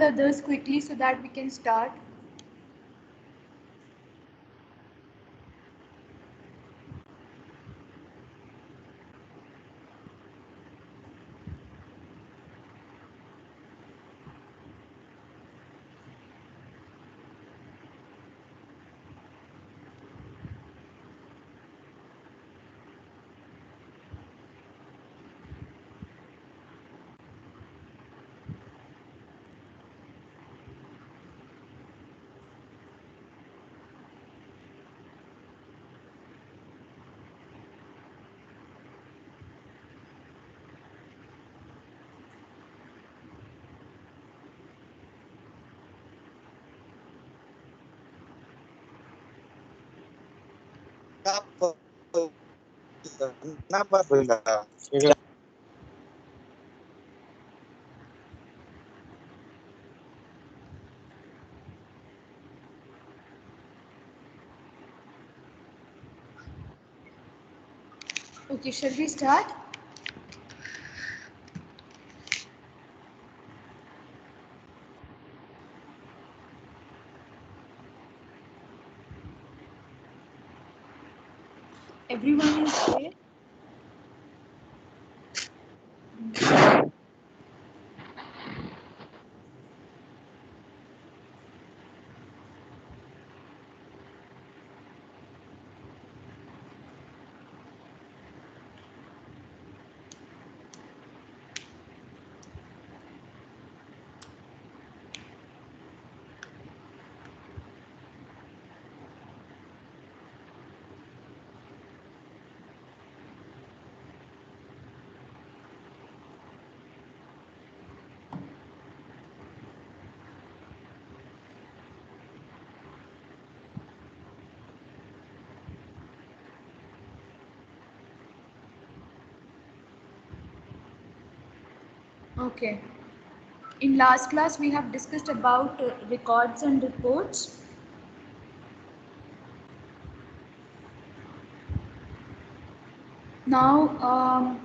others quickly so that we can start. Kenapa Bunda? Okay, shall we start? Everyone is there. Okay. In last class, we have discussed about records and reports. Now,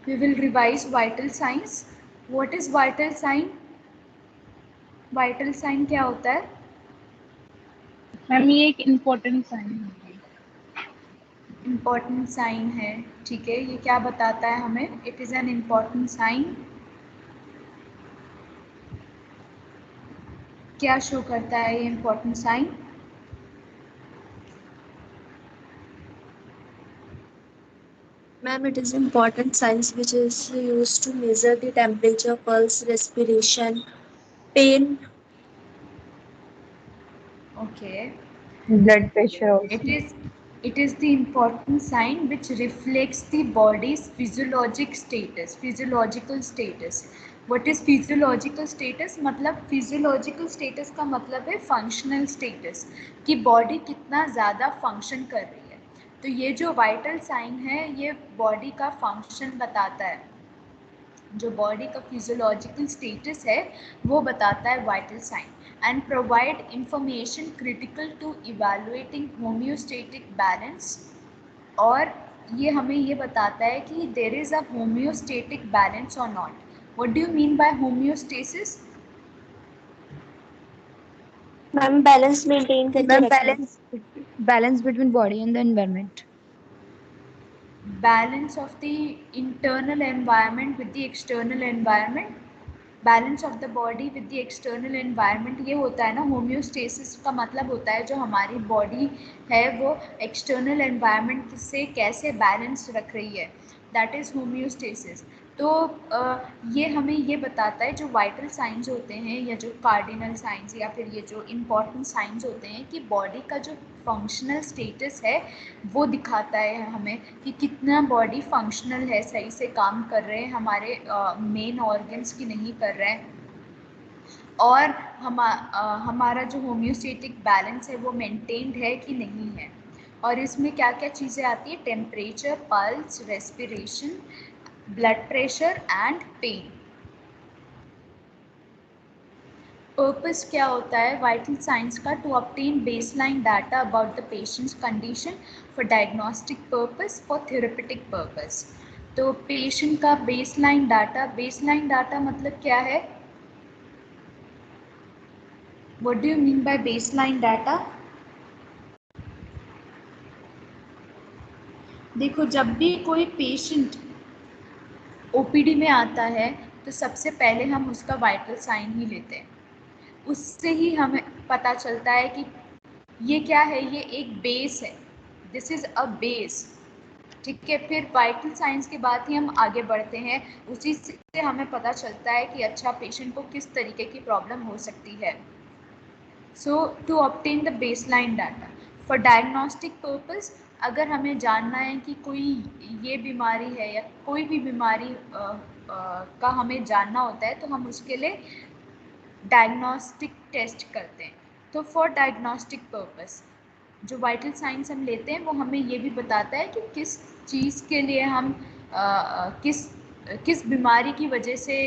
we will revise vital signs. What is vital sign? Vital sign क्या होता है? Ma'am ये एक important sign है. Important sign है. ठीक है, ये क्या बताता है हमें? It is an important sign. क्या शो करता है ये important sign? Ma'am, it is important signs which is used to measure the temperature, pulse, respiration, pain. Okay. Blood pressure It is the important sign which reflects the body's physiological status. What is physiological status? मतलब physiological status का मतलब है functional status, कि body कितना ज़्यादा function कर रही है. तो ये जो vital sign है ये body का function बताता है. जो बॉडी का फिजियोलॉजिकल स्टेटस है वो बताता है vital sign and provide information critical to evaluating homeostatic balance. और ये हमें ये बताता है कि there is a homeostatic balance और not. What do you mean by homeostasis? Ma'am balance maintain करके मैम रखना. Balance between body and the environment. Balance of the internal environment with the external environment. Balance of the body with the external environment ये होता है ना. Homeostasis का मतलब होता है जो हमारी बॉडी है वो एक्सटर्नल एनवायरनमेंट से कैसे बैलेंस रख रही है. That is homeostasis. तो ये हमें ये बताता है जो वाइटल साइंस होते हैं या जो कार्डिनल साइंस या फिर ये जो इम्पॉर्टेंट साइंस होते हैं कि बॉडी का जो फंक्शनल स्टेटस है वो दिखाता है हमें कि कितना बॉडी फंक्शनल है, सही से काम कर रहे हैं हमारे मेन ऑर्गन्स की नहीं कर रहे हैं. और हमारा जो होम्योस्टेटिक बैलेंस है वो मेंटेन्ड है कि नहीं है. और इसमें क्या क्या चीज़ें आती है? Temperature, pulse, respiration, blood pressure and pain. Purpose क्या होता है वाइटल साइंस का? To obtain baseline data about the patient's condition for diagnostic purpose, for therapeutic purpose. तो पेशेंट का बेसलाइन डाटा मतलब क्या है? What do you mean by baseline data? देखो, जब भी कोई पेशेंट ओपीडी में आता है तो सबसे पहले हम उसका वाइटल साइन ही लेते हैं। उससे ही हमें पता चलता है कि ये क्या है, ये एक बेस है, दिस इज़ अ बेस। ठीक है, फिर वाइटल साइंस के बाद ही हम आगे बढ़ते हैं। उसी से हमें पता चलता है कि अच्छा पेशेंट को किस तरीके की प्रॉब्लम हो सकती है। So to obtain the baseline data for diagnostic purpose, अगर हमें जानना है कि कोई ये बीमारी है या कोई भी बीमारी का हमें जानना होता है तो हम उसके लिए डायग्नोस्टिक टेस्ट करते हैं। तो फॉर डायग्नोस्टिक पर्पस जो वाइटल साइंस हम लेते हैं वो हमें ये भी बताता है कि किस चीज़ के लिए हम किस बीमारी की वजह से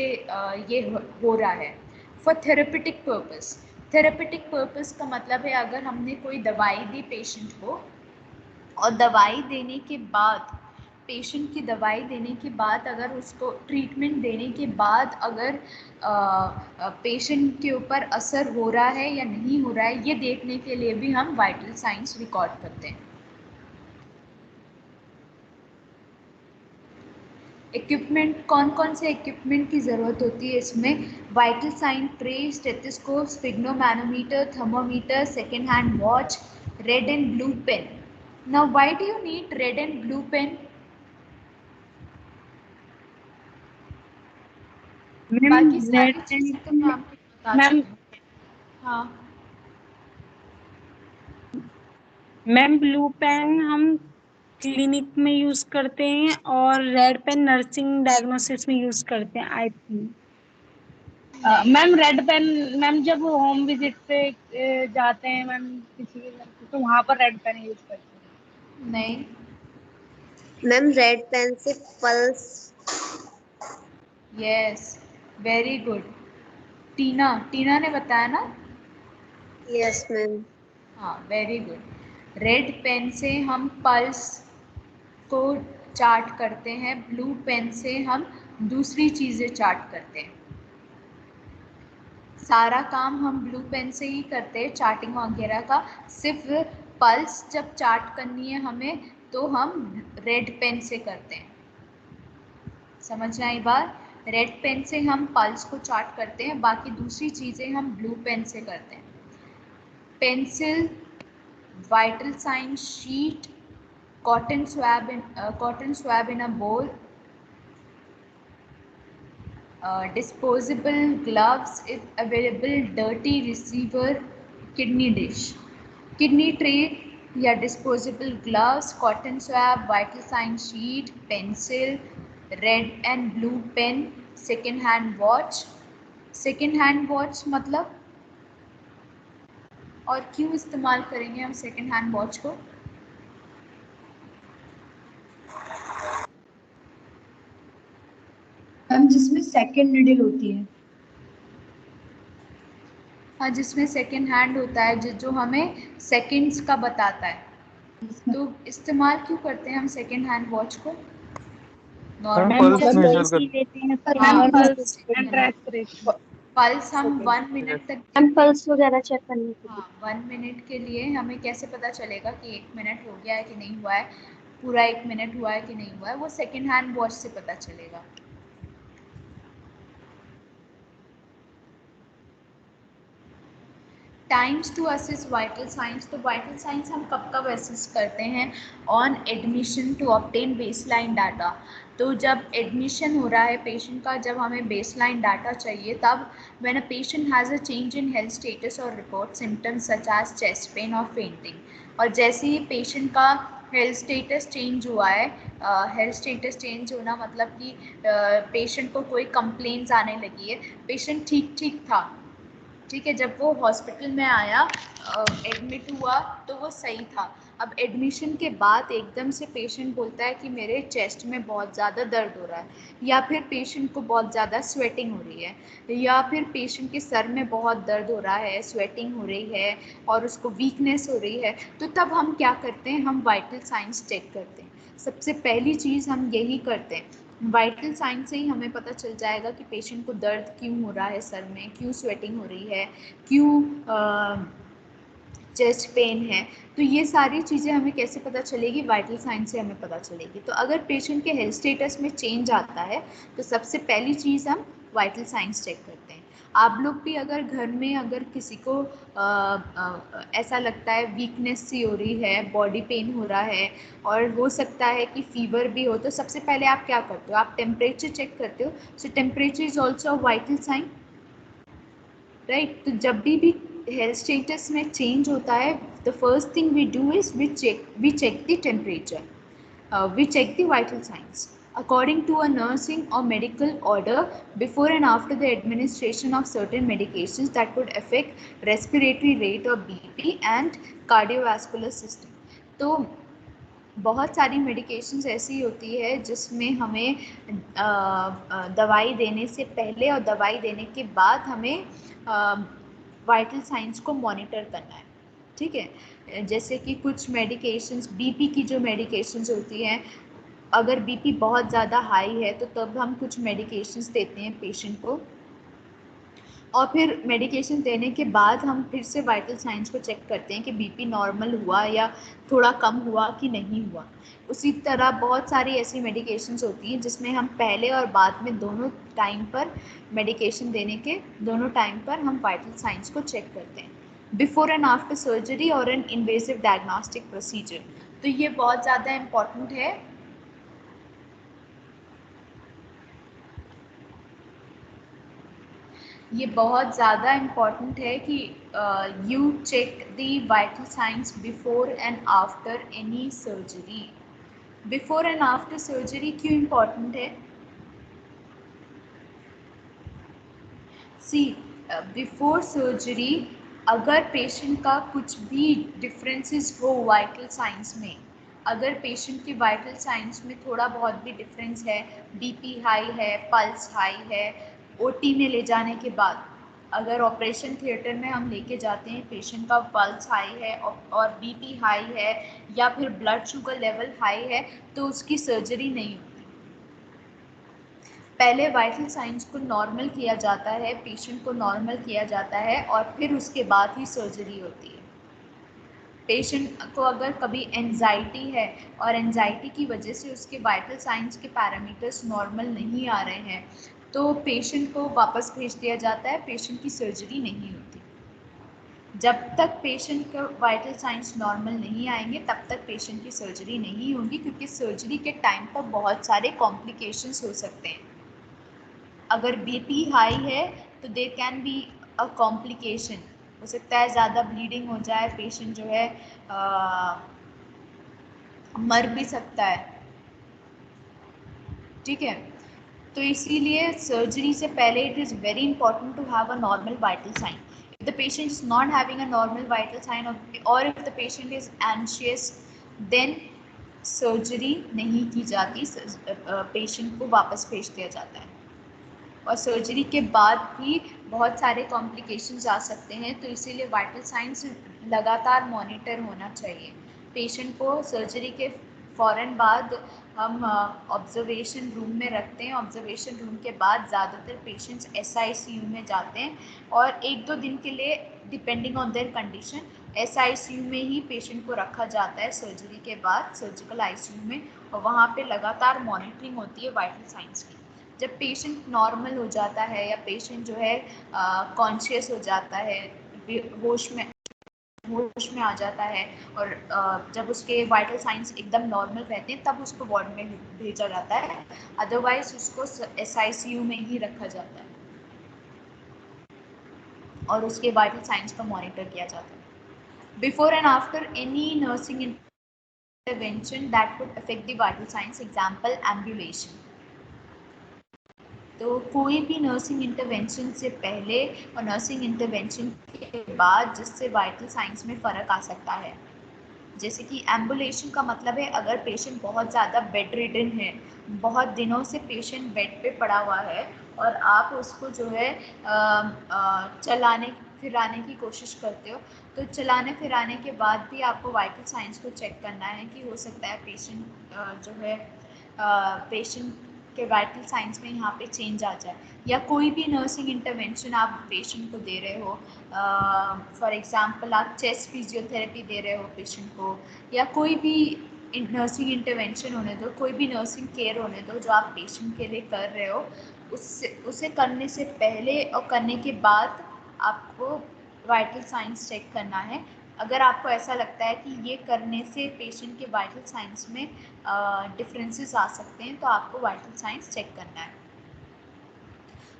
ये हो रहा है। For therapeutic purpose, therapeutic purpose का मतलब है अगर हमने कोई दवाई दी पेशेंट को और दवाई देने के बाद, पेशेंट की दवाई देने के बाद अगर उसको ट्रीटमेंट देने के बाद अगर पेशेंट के ऊपर असर हो रहा है या नहीं हो रहा है, ये देखने के लिए भी हम वाइटल साइंस रिकॉर्ड करते हैं। इक्विपमेंट, कौन कौन से इक्विपमेंट की ज़रूरत होती है इसमें? Vital sign tray, stethoscope, sphygmomanometer, thermometer, second hand watch, red and blue pen. Now why do you need red and blue pen? बाकी मैम सारी रेड चीजें तो पेन मैं आपको बता मैम चुकी हूँ। हाँ, मैम ब्लू पेन हम क्लिनिक में यूज करते हैं और रेड पेन नर्सिंग डायग्नोसिस में यूज करते हैं I think. Ma'am red pen ma'am जब होम विजिट पे जाते हैं मैम किसी के घर पे तो वहाँ पर रेड पेन यूज करते हैं। नहीं, मैम रेड पेन से pulse. Yes, very good. Tina, Tina ने बताया ना? Yes ma'am. हाँ, वेरी गुड। रेड पेन से हम पल्स को चार्ट करते हैं, ब्लू पेन से हम दूसरी चीज़ें चार्ट करते हैं। सारा काम हम ब्लू पेन से ही करते हैं, चार्टिंग वगैरह का। सिर्फ पल्स जब चार्ट करनी है हमें तो हम रेड पेन से करते हैं। समझ आई बात? रेड पेन से हम पल्स को चार्ट करते हैं, बाकी दूसरी चीज़ें हम ब्लू पेन से करते हैं। Pencil, vital sign sheet, cotton swab in a bowl, disposable gloves if available, dirty receiver, kidney dish, kidney tray या disposable gloves, cotton swab, vital sign sheet, pencil, red and blue pen, second hand watch। second hand watch मतलब, और क्यों इस्तेमाल करेंगे हम second hand watch को? Ma'am जिसमें second needle होती है। हाँ, जिसमें सेकेंड हैंड होता है, जो हमें सेकंड्स का बताता है। तो इस्तेमाल क्यों करते हैं हम सेकेंड हैंड वॉच को? मैम नॉर्मल पल्स मेजर कर लेते हैं हाँ, पल्स एंड रेस्पिरेशन। पल्स हम 1 मिनट तक मैम पल्स वगैरह चेक करने के लिए। हाँ, 1 मिनट के लिए हमें कैसे पता चलेगा कि 1 मिनट हो गया है कि नहीं हुआ है, पूरा 1 मिनट हुआ है कि नहीं हुआ है, वो सेकेंड हैंड वॉच से पता चलेगा। Times to assess vital signs, तो वाइटल साइंस हम कब कब असेस करते हैं? On admission to obtain baseline data. तो जब एडमिशन हो रहा है पेशेंट का, जब हमें बेसलाइन डाटा चाहिए, तब when a patient has a change in health status और report symptoms such as chest pain और फेंटिंग। और जैसे ही पेशेंट का हेल्थ स्टेटस चेंज हुआ है, हेल्थ स्टेटस चेंज होना मतलब कि पेशेंट को कोई कंप्लेंट्स आने लगी है, पेशेंट ठीक ठीक था, ठीक है, जब वो हॉस्पिटल में आया, एडमिट हुआ तो वो सही था। अब एडमिशन के बाद एकदम से पेशेंट बोलता है कि मेरे चेस्ट में बहुत ज़्यादा दर्द हो रहा है, या फिर पेशेंट को बहुत ज़्यादा स्वेटिंग हो रही है, या फिर पेशेंट के सर में बहुत दर्द हो रहा है, स्वेटिंग हो रही है और उसको वीकनेस हो रही है, तो तब हम क्या करते हैं? हम वाइटल साइंस चेक करते हैं। सबसे पहली चीज़ हम यही करते हैं। वाइटल साइन से ही हमें पता चल जाएगा कि पेशेंट को दर्द क्यों हो रहा है सर में, क्यों स्वेटिंग हो रही है, क्यों चेस्ट पेन है। तो ये सारी चीज़ें हमें कैसे पता चलेगी, वाइटल साइन से हमें पता चलेगी। तो अगर पेशेंट के हेल्थ स्टेटस में चेंज आता है तो सबसे पहली चीज़ हम वाइटल साइंस चेक करते हैं। आप लोग भी अगर घर में अगर किसी को ऐसा लगता है वीकनेस सी हो रही है, बॉडी पेन हो रहा है और हो सकता है कि फीवर भी हो, तो सबसे पहले आप क्या करते हो, आप टेम्परेचर चेक करते हो। So temperature is also a vital sign, right. तो जब भी हेल्थ स्टेटस में चेंज होता है, the first thing we do is we check the temperature, we check the vital signs according to a nursing or medical order before and after the administration of certain medications that could affect respiratory rate or BP and cardiovascular system। तो बहुत सारी medications ऐसी होती है जिसमें हमें दवाई देने से पहले और दवाई देने के बाद हमें वाइटल साइंस को मॉनिटर करना है, ठीक है। जैसे कि कुछ मेडिकेशंस, बीपी की जो मेडिकेशंस होती हैं, अगर बीपी बहुत ज़्यादा हाई है तो तब हम कुछ मेडिकेशंस देते हैं पेशेंट को, और फिर मेडिकेशन देने के बाद हम फिर से वाइटल साइंस को चेक करते हैं कि बीपी नॉर्मल हुआ या थोड़ा कम हुआ कि नहीं हुआ। उसी तरह बहुत सारी ऐसी मेडिकेशंस होती हैं जिसमें हम पहले और बाद में दोनों टाइम पर, मेडिकेशन देने के दोनों टाइम पर हम वाइटल साइंस को चेक करते हैं, बिफोर एंड आफ्टर सर्जरी और एन इन्वेसिव डायग्नोस्टिक प्रोसीजर। तो ये बहुत ज़्यादा इम्पॉर्टेंट है। ये बहुत ज़्यादा इम्पॉर्टेंट है कि you check the vital signs before and after any surgery. Before and after surgery क्यों इम्पॉर्टेंट है? सी, बिफोर सर्जरी अगर पेशेंट का कुछ भी डिफरेंसेस हो वाइटल साइंस में, अगर पेशेंट के वाइटल साइंस में थोड़ा बहुत भी डिफरेंस है, बीपी हाई है, पल्स हाई है, ओटी में ले जाने के बाद, अगर ऑपरेशन थिएटर में हम लेके जाते हैं, पेशेंट का पल्स हाई है और बीपी हाई है या फिर ब्लड शुगर लेवल हाई है, तो उसकी सर्जरी नहीं होती। पहले वाइटल साइंस को नॉर्मल किया जाता है, पेशेंट को नॉर्मल किया जाता है और फिर उसके बाद ही सर्जरी होती है। पेशेंट को अगर कभी एंजाइटी है और एंजाइटी की वजह से उसके वाइटल साइंस के पैरामीटर्स नॉर्मल नहीं आ रहे हैं, तो पेशेंट को वापस भेज दिया जाता है, पेशेंट की सर्जरी नहीं होती। जब तक पेशेंट का वाइटल साइंस नॉर्मल नहीं आएंगे तब तक पेशेंट की सर्जरी नहीं होगी, क्योंकि सर्जरी के टाइम पर बहुत सारे कॉम्प्लिकेशंस हो सकते हैं। अगर बीपी हाई है तो there can be a complication, हो सकता है ज़्यादा ब्लीडिंग हो जाए, पेशेंट जो है मर भी सकता है, ठीक है। तो इसीलिए सर्जरी से पहले it is very important to have a normal vital sign. If the patient is not having a normal vital sign और if the patient is anxious, then surgery नहीं की जाती, पेशेंट को वापस भेज दिया जाता है। और सर्जरी के बाद भी बहुत सारे कॉम्प्लिकेशंस आ सकते हैं, तो इसीलिए वाइटल साइंस लगातार मॉनिटर होना चाहिए। पेशेंट को सर्जरी के फ़ौरन बाद हम ऑब्जर्वेशन रूम में रखते हैं। ऑब्जर्वेशन रूम के बाद ज़्यादातर पेशेंट्स SICU में जाते हैं और 1-2 दिन के लिए depending on their condition SICU में ही पेशेंट को रखा जाता है सर्जरी के बाद, सर्जिकल ICU में, और वहाँ पे लगातार मॉनिटरिंग होती है वाइटल साइंस की। जब पेशेंट नॉर्मल हो जाता है या पेशेंट जो है कॉन्शियस हो जाता है, होश में आ जाता है और जब उसके वाइटल साइंस एकदम नॉर्मल रहते हैं तब उसको वार्ड में भेजा जाता है, अदरवाइज उसको SICU में ही रखा जाता है और उसके वाइटल साइंस को मॉनिटर किया जाता है। Before and after any nursing intervention that could affect the vital science, example ambulation. तो कोई भी नर्सिंग इंटरवेंशन से पहले और नर्सिंग इंटरवेंशन के बाद जिससे वाइटल साइंस में फ़र्क आ सकता है, जैसे कि एम्बुलेशन का मतलब है अगर पेशेंट बहुत ज़्यादा बेड रिडन है, बहुत दिनों से पेशेंट बेड पे पड़ा हुआ है और आप उसको जो है चलाने फिराने की कोशिश करते हो, तो चलाने फिराने के बाद भी आपको वाइटल साइंस को चेक करना है कि हो सकता है पेशेंट जो है पेशेंट के वाइटल साइंस में यहाँ पे चेंज आ जाए, या कोई भी नर्सिंग इंटरवेंशन आप पेशेंट को दे रहे हो, फॉर एग्जांपल आप चेस्ट फिजियोथेरेपी दे रहे हो पेशेंट को, या कोई भी नर्सिंग इंटरवेंशन होने दो, कोई भी नर्सिंग केयर होने दो जो आप पेशेंट के लिए कर रहे हो, उसे करने से पहले और करने के बाद आपको वाइटल साइंस चेक करना है। अगर आपको ऐसा लगता है कि ये करने से पेशेंट के वाइटल साइंस में डिफरेंसेस आ सकते हैं, तो आपको वाइटल साइंस चेक करना है।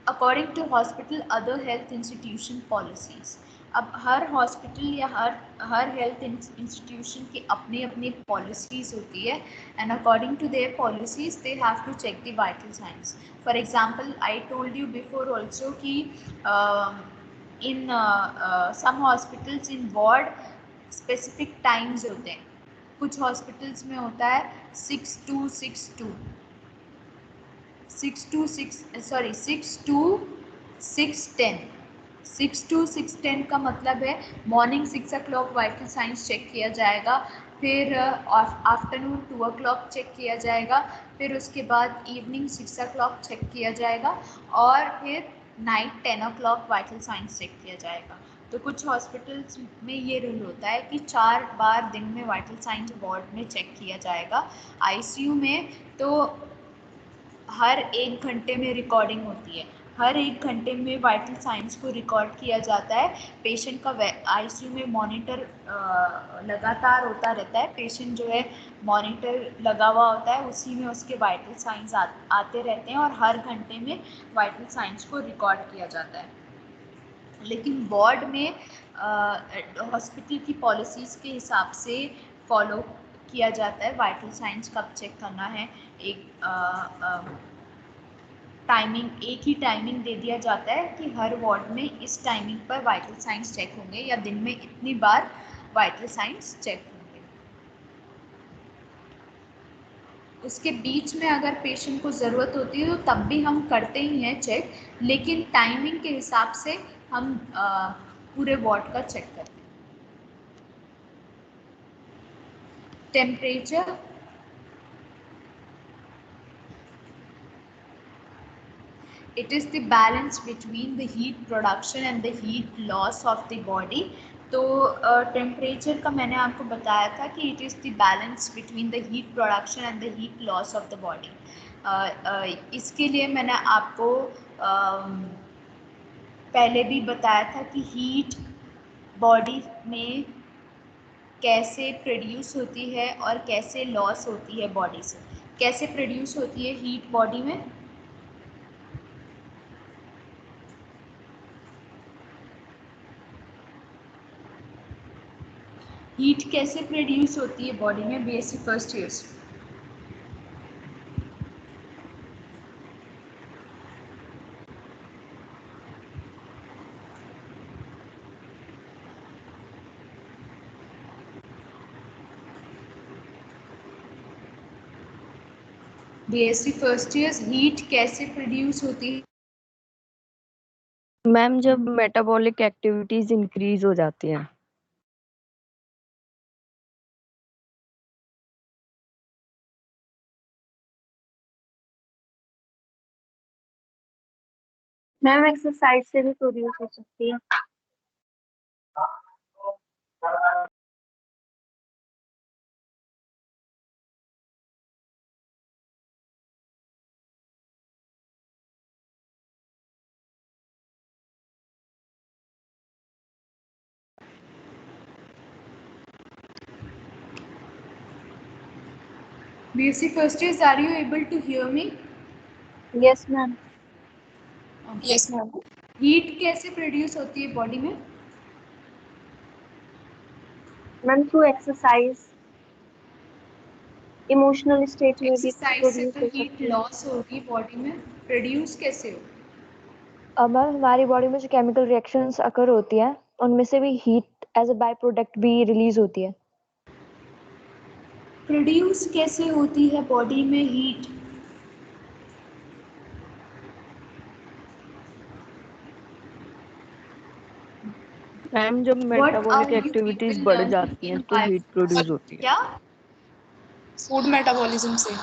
According to hospital other health institution policies, अब हर हॉस्पिटल या हर हेल्थ इंस्टीट्यूशन की अपनी अपनी पॉलिसीज होती है, and according to their policies they have to check the vital signs. For example I told you before also कि in some hospitals in ward specific times होते हैं। कुछ हॉस्पिटल्स में होता है 6 to 6 का मतलब है morning 6 o'clock vital signs check किया जाएगा, फिर आफ्टरनून 2 o'clock चेक किया जाएगा, फिर उसके बाद इवनिंग 6 o'clock चेक किया जाएगा, और फिर night 10 o'clock vital signs check किया जाएगा। तो कुछ हॉस्पिटल्स में ये रूल होता है कि 4 बार दिन में वाइटल साइंस वार्ड में चेक किया जाएगा। आईसीयू में तो हर 1 घंटे में रिकॉर्डिंग होती है, हर 1 घंटे में वाइटल साइंस को रिकॉर्ड किया जाता है। पेशेंट का आईसीयू में मॉनिटर लगातार होता रहता है, पेशेंट जो है मॉनिटर लगा हुआ होता है, उसी में उसके वाइटल साइंस आते रहते हैं, और हर घंटे में वाइटल साइंस को रिकॉर्ड किया जाता है। लेकिन वार्ड में हॉस्पिटल की पॉलिसीज़ के हिसाब से फॉलो किया जाता है वाइटल साइंस कब चेक करना है। एक एक ही टाइमिंग दे दिया जाता है कि हर वार्ड में इस टाइमिंग पर वाइटल साइंस चेक होंगे, या दिन में इतनी बार वाइटल साइंस चेक होंगे। उसके बीच में अगर पेशेंट को ज़रूरत होती है तो तब भी हम करते ही हैं चेक, लेकिन टाइमिंग के हिसाब से हम पूरे वार्ड का चेक करते हैं। Temperature, it is the balance between the heat production and the heat loss of the body। तो टेम्परेचर का मैंने आपको बताया था कि it is the balance between the heat production and the heat loss of the body. इसके लिए मैंने आपको पहले भी बताया था कि हीट बॉडी में कैसे प्रोड्यूस होती है और कैसे लॉस होती है बॉडी से। कैसे प्रोड्यूस होती है हीट बॉडी में? हीट कैसे प्रोड्यूस होती है बॉडी में? बीएससी फर्स्ट ईयर से बीएससी फर्स्ट ईयर हीट कैसे प्रोड्यूस होती है? मैम जब मेटाबॉलिक एक्टिविटीज इंक्रीज हो जाती हैं। मैम एक्सरसाइज से भी प्रोड्यूस हो सकती है। BSc first years, are you able to hear me? Yes ma'am. Okay. Yes, ma'am. Heat कैसे प्रोड्यूस होती है बॉडी में? Ma'am through exercise, emotional state में भी एक्सरसाइज से प्रोड्यूस तो हो हीट सकती है। लॉस होगी बॉडी में, प्रोड्यूस कैसे हो? अब मैम हमारी बॉडी में जो केमिकल रिएक्शंस अकर होती हैं उनमें से भी heat as a by product भी रिलीज होती है। प्रोड्यूस कैसे होती है बॉडी में हीट? मैम जब What metabolic are you activities people बढ़ learning जाती हैं in तो हीट प्रोड्यूस होती है। क्या? फूड मेटाबॉलिज्म से।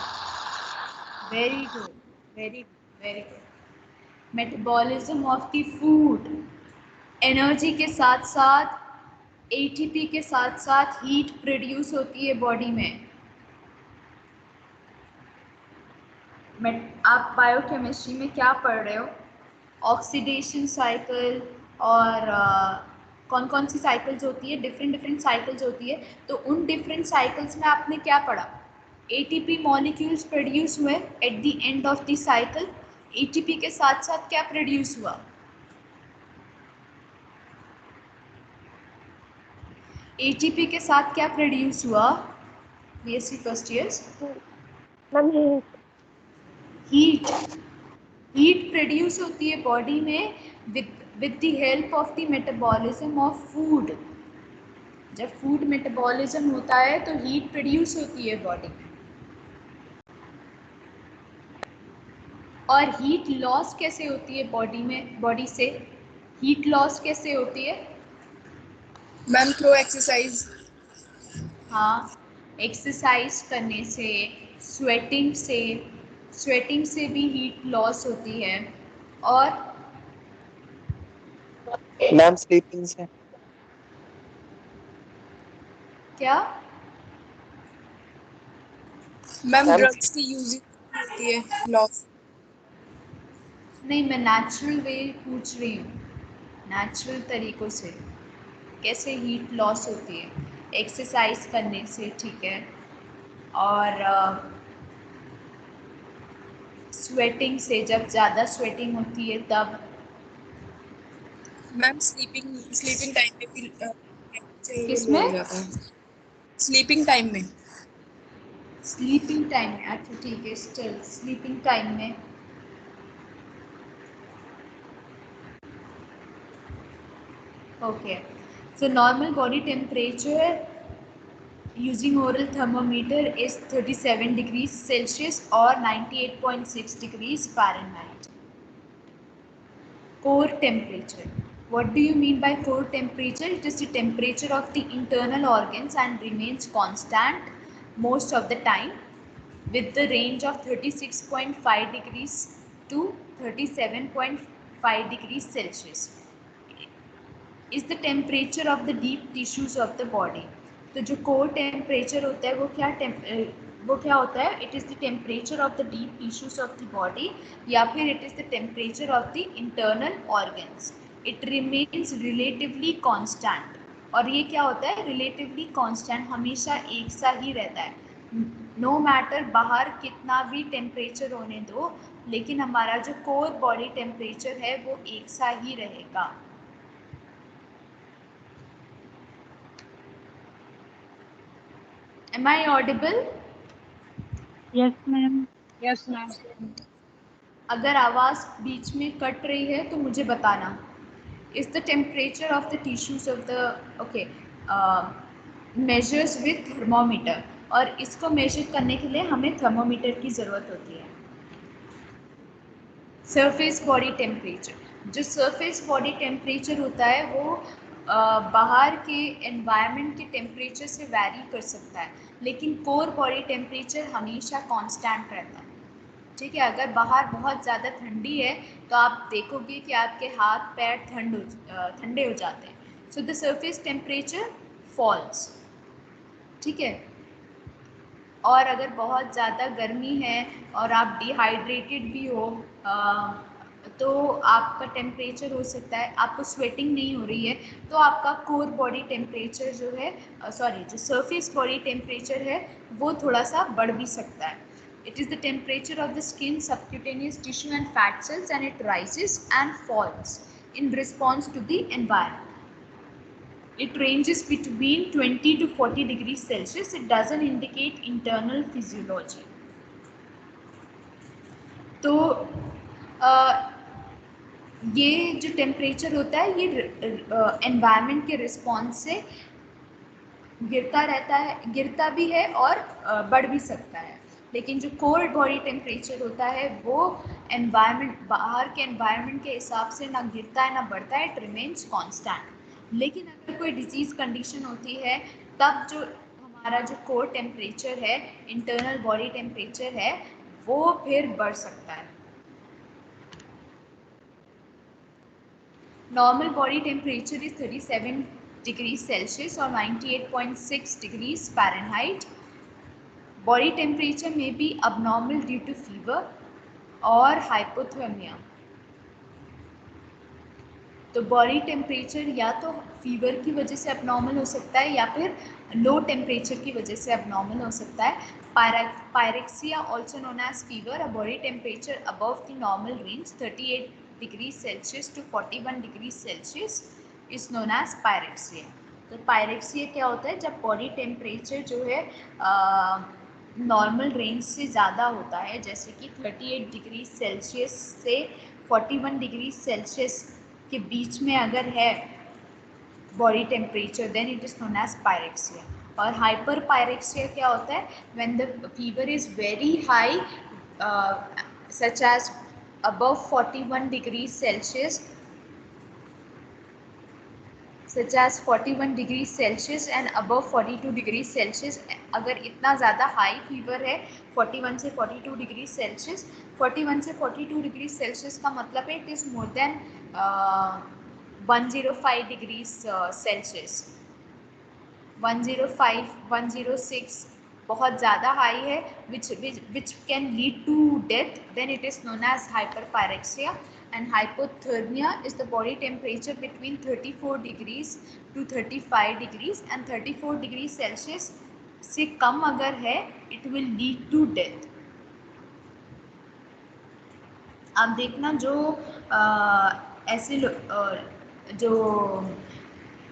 Very good. Very good. Metabolism of the food, energy के साथ साथ एटीपी के साथ साथ हीट प्रोड्यूस होती है बॉडी में। आप बायोकेमिस्ट्री में क्या पढ़ रहे हो? ऑक्सीडेशन साइकिल और कौन कौन सी साइकिल्स होती है, डिफरेंट साइकिल्स होती है। तो उन डिफरेंट साइकिल्स में आपने क्या पढ़ा? एटीपी मॉलिक्यूल्स प्रोड्यूस हुए at the end of the cycle. ATP के साथ साथ क्या प्रोड्यूस हुआ? एटीपी के साथ क्या प्रोड्यूस हुआ BSc first years? Ma'am heat. Heat produce होती है बॉडी में with the help of the metabolism of food. जब फूड मेटाबॉलिज्म होता है तो हीट प्रोड्यूस होती है बॉडी में। और हीट लॉस कैसे होती है बॉडी में, बॉडी से हीट लॉस कैसे होती है? Ma'am through exercise. हाँ, एक्सरसाइज करने से, स्वेटिंग से, स्वेटिंग से भी हीट लॉस होती है। और मैम स्लीपिंग से। क्या? मैम ड्रग्स की यूज होती है लॉस। नहीं, मैं नेचुरल वे पूछ रही हूँ, नेचुरल तरीक़ों से कैसे हीट लॉस होती है? एक्सरसाइज करने से, ठीक है, और स्वेटिंग से, जब ज़्यादा स्वेटिंग होती है तब। मैम स्लीपिंग टाइम में भी किसमें? हो जाता है। स्लीपिंग टाइम में। स्लीपिंग टाइम में, अच्छा ठीक है, स्टिल स्लीपिंग टाइम में। Okay, so normal body temperature using oral thermometer is 37 degrees Celsius or 98.6 degrees Fahrenheit. Core temperature. What do you mean by core temperature? It is the temperature of the internal organs and remains constant most of the time with the range of 36.5 degrees to 37.5 degrees Celsius. Is the temperature of the deep tissues of the body. तो जो core temperature होता है वो क्या होता है? It is the temperature of the deep tissues of the body, या फिर it is the temperature of the internal organs. It remains relatively constant. और ये क्या होता है? रिलेटिवली कांस्टेंट, हमेशा एक सा ही रहता है। नो मैटर बाहर कितना भी टेम्परेचर होने दो, लेकिन हमारा जो कोर बॉडी टेम्परेचर है वो एक सा ही रहेगा। Am I audible? Yes ma'am. Yes ma'am. अगर आवाज़ बीच में कट रही है तो मुझे बताना। Is the temperature of the tissues of the okay measures with thermometer, और इसको मेजर करने के लिए हमें थर्मोमीटर की ज़रूरत होती है। सरफेस बॉडी टेम्परेचर, जो सरफेस बॉडी टेम्परेचर होता है वो बाहर के एनवायरनमेंट के टेम्परेचर से वैरी कर सकता है, लेकिन कोर बॉडी टेम्परेचर हमेशा कांस्टेंट रहता है। ठीक है, अगर बाहर बहुत ज़्यादा ठंडी है तो आप देखोगे कि आपके हाथ पैर ठंडे हो जाते हैं। So the surface temperature falls. ठीक है, और अगर बहुत ज़्यादा गर्मी है और आप डिहाइड्रेटेड भी हो तो आपका टेम्परेचर हो सकता है, आपको स्वेटिंग नहीं हो रही है तो आपका कोर बॉडी टेम्परेचर जो है जो सरफेस बॉडी टेम्परेचर है वो थोड़ा सा बढ़ भी सकता है। It is the temperature of the skin, subcutaneous tissue and fat cells, and it rises and falls in response to the environment. It ranges between 20 to 40 degrees Celsius. It doesn't indicate internal physiology. तो ये जो temperature होता है ये environment के response से गिरता रहता है, गिरता भी है और बढ़ भी सकता है। लेकिन जो कोर बॉडी टेम्परेचर होता है वो एनवायरनमेंट, बाहर के एनवायरनमेंट के हिसाब से ना गिरता है ना बढ़ता है, इट रिमेन्स कांस्टेंट। लेकिन अगर कोई डिजीज़ कंडीशन होती है तब जो हमारा जो कोर टेम्परेचर है, इंटरनल बॉडी टेम्परेचर है, वो फिर बढ़ सकता है। Normal body temperature is 37 degrees Celsius or 98.6 degrees Fahrenheit. Body temperature may be abnormal due to fever or hypothermia. तो बॉडी टेम्परेचर या तो फीवर की वजह से abnormal हो सकता है या फिर लो टेम्परेचर की वजह से abnormal हो सकता है. Pyrexia, also known as fever, a body temperature above the normal range 38 degrees Celsius to 41 degrees Celsius is known as pyrexia. तो pyrexia क्या होता है? जब बॉडी टेम्परेचर जो है नॉर्मल रेंज से ज़्यादा होता है, जैसे कि 38 डिग्री सेल्सियस से 41 डिग्री सेल्सियस के बीच में अगर है body temperature, then it is known as pyrexia. और हाइपर पायरेक्सिया क्या होता है? When the fever is very high such as above 41 degree Celsius, such as 41 degree Celsius and above 42 degree Celsius. अगर इतना ज़्यादा हाई फीवर है 41 से 42 degree Celsius, 41 से 42 डिग्री सेल्सियस का मतलब है it is more than 105 degree Celsius. 105, 106 बहुत ज़्यादा हाई है, which can lead to death, then it is known as hyperpyrexia. And hypothermia is the body temperature between 34 degrees to 35 degrees and 34 degrees Celsius से कम अगर है it will lead to death. आप देखना जो ऐसे जो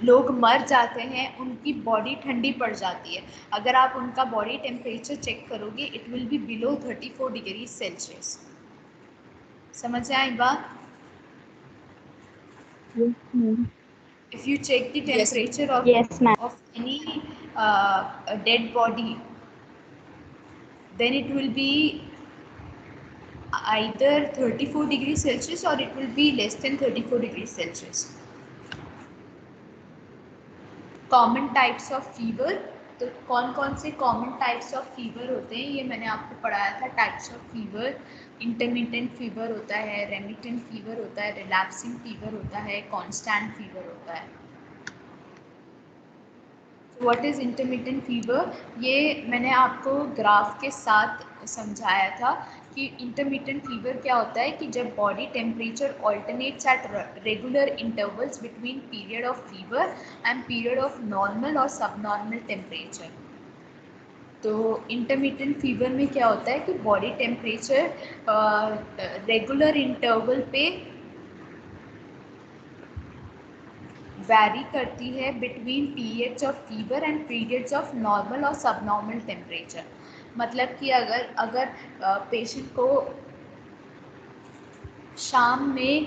लोग मर जाते हैं उनकी बॉडी ठंडी पड़ जाती है. अगर आप उनका बॉडी टेम्परेचर चेक करोगे it will be below 34 degree Celsius. समझ आई बात? If you check the temperature of any dead body, then it will be either 34 degrees Celsius or it will be less than 34 degrees Celsius. Common types of fever. तो कौन कौन से common types of fever होते हैं ये मैंने आपको पढ़ाया था. Types of fever, intermittent fever होता है, रेमिटेंट फीवर होता है, रिलैप्सिंग फीवर होता है, कांस्टेंट फीवर होता है. What is intermittent fever? ये मैंने आपको ग्राफ के साथ समझाया था कि इंटरमिटेंट फीवर क्या होता है कि जब body temperature alternates at regular intervals between period of fever and period of normal और सबनॉर्मल टेम्परेचर. तो इंटरमिटेंट फीवर में क्या होता है कि बॉडी टेम्परेचर रेगुलर इंटरवल पे वैरी करती है between periods of fever and periods of normal और सबनॉर्मल टेम्परेचर. मतलब कि अगर पेशेंट को शाम में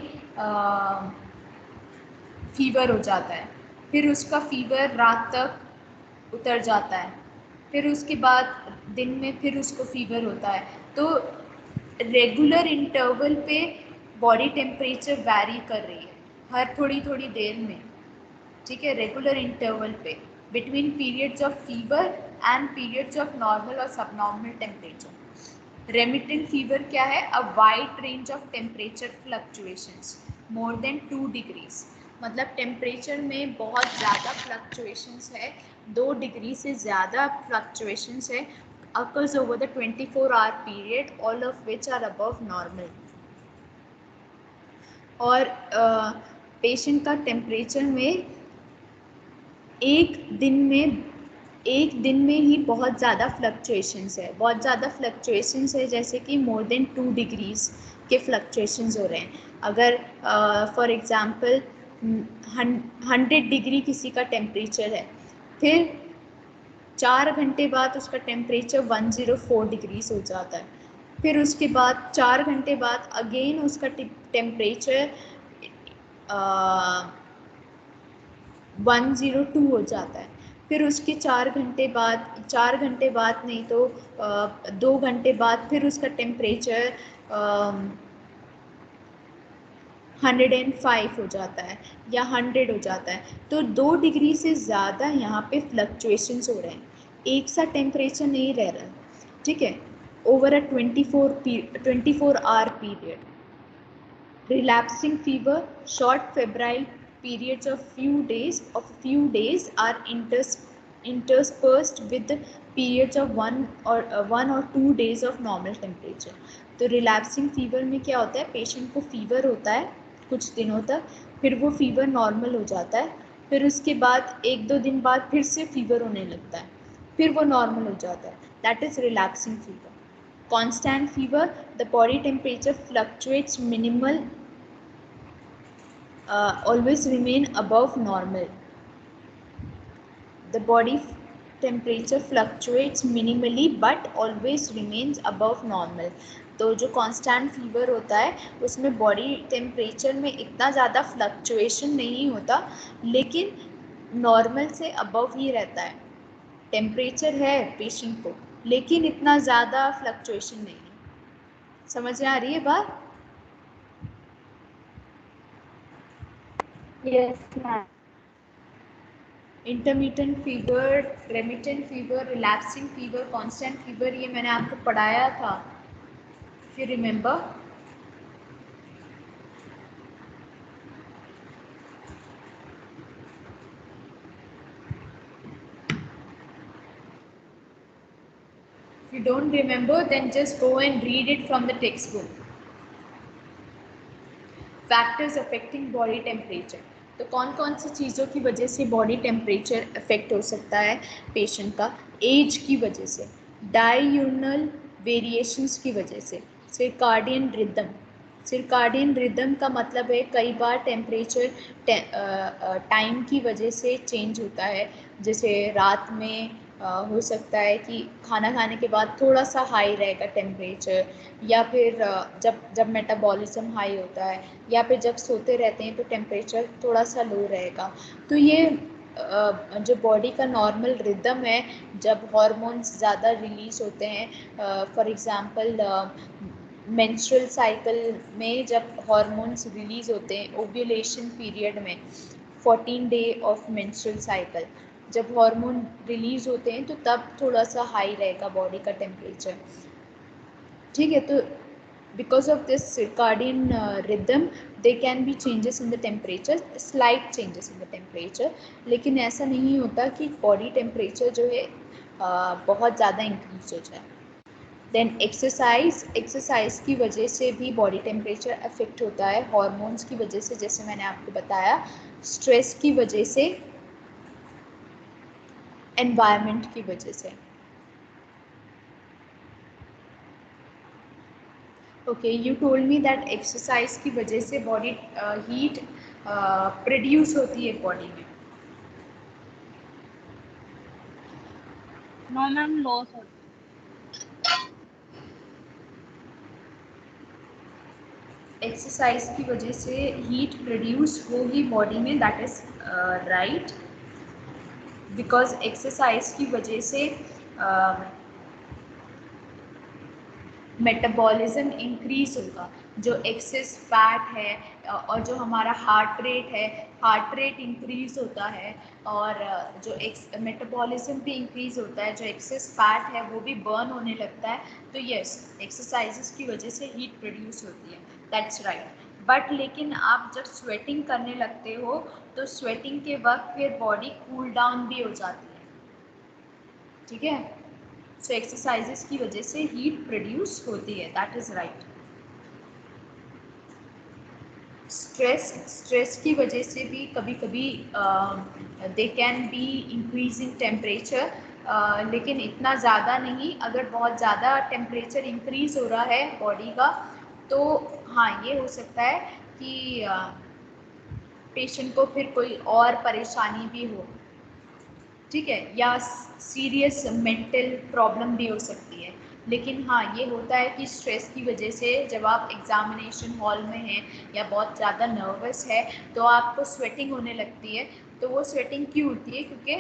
फीवर हो जाता है, फिर उसका फीवर रात तक उतर जाता है, फिर उसके बाद दिन में फिर उसको फीवर होता है, तो रेगुलर इंटरवल पे बॉडी टेम्परेचर वैरी कर रही है हर थोड़ी थोड़ी देर में. ठीक है, रेगुलर इंटरवल पे between periods of fever and periods of normal और सबनॉर्मल टेम्परेचर. रेमिटेंट फीवर क्या है? A wide range of temperature fluctuations more than 2 degrees. मतलब टेम्परेचर में बहुत ज़्यादा फ्लक्चुएशंस है, 2 डिग्री से ज़्यादा फ्लक्चुएशंस है, occurs over the 24-hour period, all of which are above normal. और पेशेंट का टेम्परेचर में एक दिन में ही बहुत ज़्यादा फ्लक्चुएशंस है, बहुत ज़्यादा फ्लक्चुएशंस है, जैसे कि मोर देन 2 डिग्रीज के फ्लक्चुएशंस हो रहे हैं. अगर फॉर एग्ज़ाम्पल 100 डिग्री किसी का टेम्परेचर है, फिर 4 घंटे बाद उसका टेम्परेचर 104 डिग्रीज हो जाता है, फिर उसके बाद 4 घंटे बाद अगेन उसका टेम्परेचर 102 हो जाता है, फिर उसके 4 घंटे बाद नहीं तो 2 घंटे बाद फिर उसका टेम्परेचर 105 हो जाता है या 100 हो जाता है. तो 2 डिग्री से ज़्यादा यहाँ पे फ्लक्चुएशंस हो रहे हैं, एक सा टेम्परेचर नहीं रह रहा. ठीक है, over a 24 our period. Relapsing fever, short febrile periods of few days are interspersed with periods of 1 or 2 days of normal temperature. तो रिलैप्सिंग फीवर में क्या होता है, पेशेंट को फीवर होता है कुछ दिनों तक, फिर वो फीवर नॉर्मल हो जाता है, फिर उसके बाद 1-2 दिन बाद फिर से फीवर होने लगता है, फिर वो नॉर्मल हो जाता है. That is relapsing fever. Constant fever, the body temperature fluctuates minimal, always remain above normal. The body temperature fluctuates minimally but always remains above normal. तो जो कांस्टेंट फीवर होता है उसमें बॉडी टेम्परेचर में इतना ज़्यादा फ्लक्चुएशन नहीं होता, लेकिन नॉर्मल से अबव ही रहता है. टेम्परेचर है पेशेंट को, लेकिन इतना ज़्यादा फ्लक्चुएशन नहीं है. समझ में आ रही है बात? Yes ma'am. Intermittent fever, remittent fever, relapsing fever, constant fever, ये मैंने आपको पढ़ाया था, if you remember. If you don't remember, then just go and read it from the textbook. Factors affecting body temperature. तो कौन कौन सी चीज़ों की वजह से बॉडी टेम्परेचर अफेक्ट हो सकता है पेशेंट का? एज की वजह से, डाययूर्नल वेरिएशंस की वजह से, सर्काडियन रिदम. सर्काडियन रिदम का मतलब है कई बार टेम्परेचर टाइम की वजह से चेंज होता है. जैसे रात में हो सकता है कि खाना खाने के बाद थोड़ा सा हाई रहेगा टेम्परेचर, या फिर जब मेटाबॉलिज्म हाई होता है, या फिर जब सोते रहते हैं तो टेम्परेचर थोड़ा सा लो रहेगा. तो ये जो बॉडी का नॉर्मल रिदम है, जब हार्मोन्स ज़्यादा रिलीज़ होते हैं, फॉर एग्ज़ाम्पल मेंस्ट्रुअल साइकिल में जब हार्मोन्स रिलीज़ होते हैं ओव्यूलेशन पीरियड में, 14 डे ऑफ मेंस्ट्रुअल साइकिल, जब हार्मोन रिलीज़ होते हैं तो तब थोड़ा सा हाई रहेगा बॉडी का टेम्परेचर. ठीक है, तो because of this circadian rhythm there can be changes in the temperature, slight changes in the temperature, लेकिन ऐसा नहीं होता कि बॉडी टेम्परेचर जो है बहुत ज़्यादा इंक्रीज हो जाए. देन एक्सरसाइज की वजह से भी बॉडी टेम्परेचर अफेक्ट होता है, हॉर्मोन्स की वजह से, जैसे मैंने आपको बताया, स्ट्रेस की वजह से, एनवायरनमेंट की वजह से. Okay, you told me that exercise की वजह से बॉडी हीट प्रोड्यूस होती है बॉडी में. नो मैम, लॉस होता एक्सरसाइज की वजह से हीट प्रोड्यूस होगी बॉडी में, that is right, because exercise की वजह से मेटाबॉलिज्म इंक्रीज होगा. जो एक्सेस फैट है और जो हमारा हार्ट रेट इंक्रीज होता है, और जो मेटाबॉलिज्म भी इंक्रीज होता है, जो एक्सेस फैट है वो भी बर्न होने लगता है. तो यस, एक्सरसाइजेस की वजह से हीट प्रोड्यूस होती है, दैट्स राइट. बट लेकिन आप जब स्वेटिंग करने लगते हो तो स्वेटिंग के वक्त फिर बॉडी कूल डाउन भी हो जाती है. ठीक है, सो एक्सरसाइजेस की वजह से हीट प्रोड्यूस होती है, दैट इज राइट. स्ट्रेस की वजह से भी कभी कभी they can be increasing temperature, लेकिन इतना ज़्यादा नहीं. अगर बहुत ज़्यादा टेम्परेचर इंक्रीज हो रहा है बॉडी का तो हाँ, ये हो सकता है कि पेशेंट को फिर कोई और परेशानी भी हो. ठीक है, या सीरियस मेंटल प्रॉब्लम भी हो सकती है. लेकिन हाँ, ये होता है कि स्ट्रेस की वजह से जब आप एग्जामिनेशन हॉल में हैं या बहुत ज़्यादा नर्वस है तो आपको स्वेटिंग होने लगती है. तो वो स्वेटिंग क्यों होती है? क्योंकि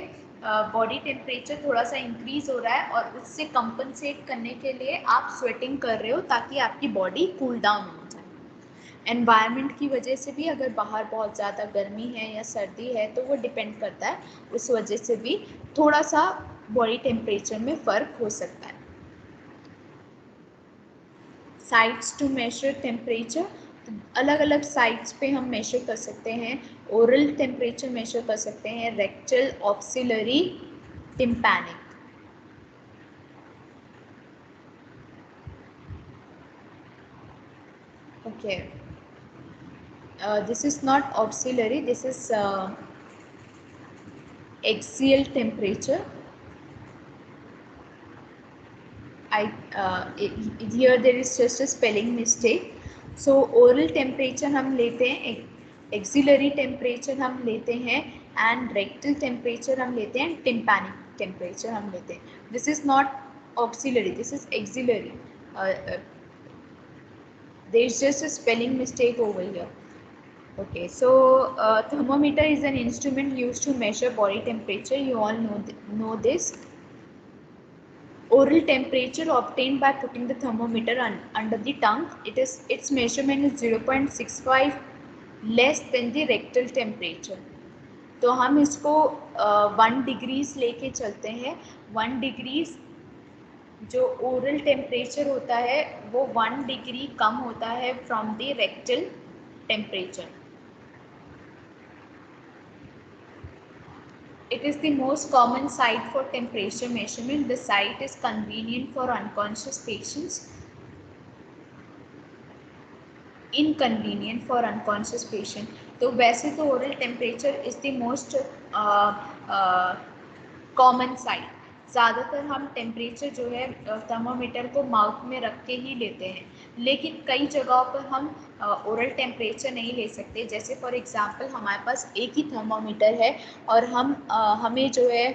बॉडी टेम्परेचर थोड़ा सा इंक्रीज हो रहा है और उससे कंपनसेट करने के लिए आप स्वेटिंग कर रहे हो ताकि आपकी बॉडी कूल डाउन हो जाए. एनवायरनमेंट की वजह से भी, अगर बाहर बहुत ज़्यादा गर्मी है या सर्दी है तो वो डिपेंड करता है, उस वजह से भी थोड़ा सा बॉडी टेम्परेचर में फ़र्क हो सकता है. साइट्स टू मेजर टेम्परेचर, अलग अलग साइट्स पे हम मेजर कर सकते हैं। ओरल टेम्परेचर मेजर कर सकते हैं, rectal, auxiliary, tympanic. Okay, this is not auxiliary, this is axial temperature. Here there is just a spelling mistake. So oral temperature हम लेते हैं, axillary temperature हम लेते हैं, and rectal temperature हम लेते हैं, tympanic temperature हम लेते हैं. This is not auxiliary, this is axillary. There is just a spelling mistake over here. Okay, so thermometer is an instrument used to measure body temperature. You all know this. Oral temperature obtained by putting the thermometer under the tongue. Its measurement is 0.65 less than the rectal temperature. तो हम इसको 1 degrees लेके चलते हैं. 1 degrees जो oral temperature होता है वो 1 डिग्री कम होता है from the rectal temperature. It is the most common site for temperature measurement. The site is convenient for unconscious patients. Inconvenient for unconscious patient. तो वैसे तो oral temperature is the most common site. ज़्यादातर हम temperature जो है thermometer को mouth में रख के ही लेते हैं, लेकिन कई जगहों पर हम ओरल टेम्परेचर नहीं ले सकते. जैसे फॉर एग्जांपल हमारे पास एक ही थर्मोमीटर है और हमें जो है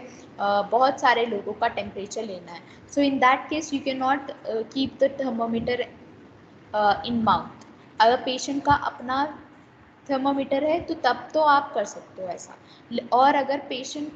बहुत सारे लोगों का टेम्परेचर लेना है. So in that case you can not keep the thermometer in mouth. अगर पेशेंट का अपना थर्मोमीटर है तो तब तो आप कर सकते हो ऐसा. और अगर पेशेंट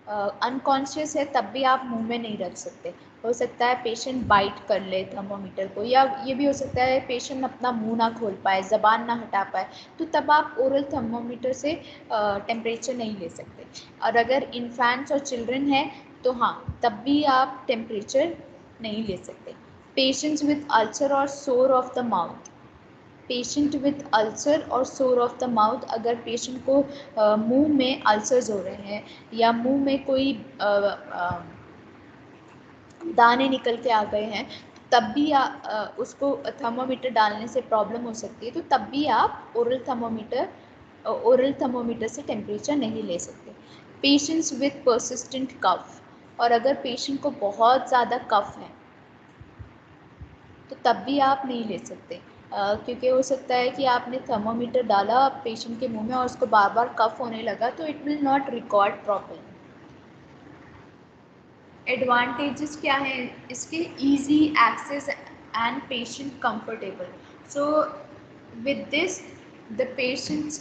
अनकॉन्शियस है तब भी आप मुंह में नहीं रख सकते. हो सकता है पेशेंट बाइट कर ले थर्मोमीटर को, या ये भी हो सकता है पेशेंट अपना मुंह ना खोल पाए, ज़बान ना हटा पाए, तो तब आप ओरल थर्मोमीटर से टेम्परेचर नहीं ले सकते. और अगर इन्फेंट्स और चिल्ड्रन हैं तो हाँ, तब भी आप टेम्परेचर नहीं ले सकते. पेशेंट्स विथ अल्सर और सोर of the mouth. Patient with ulcer और सोर ऑफ द माउथ, अगर पेशेंट को मुंह में अल्सर्स हो रहे हैं या मुंह में कोई दाने निकल के आ गए हैं, तब भी उसको थर्मोमीटर डालने से प्रॉब्लम हो सकती है. तो तब भी आप ओरल थर्मोमीटर से टेम्परेचर नहीं ले सकते. पेशेंट्स विथ परसिस्टेंट कफ, और अगर पेशेंट को बहुत ज़्यादा कफ है तो तब भी आप नहीं ले सकते, क्योंकि हो सकता है कि आपने थर्मोमीटर डाला पेशेंट के मुंह में और उसको बार बार कफ होने लगा, तो it will not record properly. Advantages क्या है इसके? Easy access and patient comfortable. So with this the patient's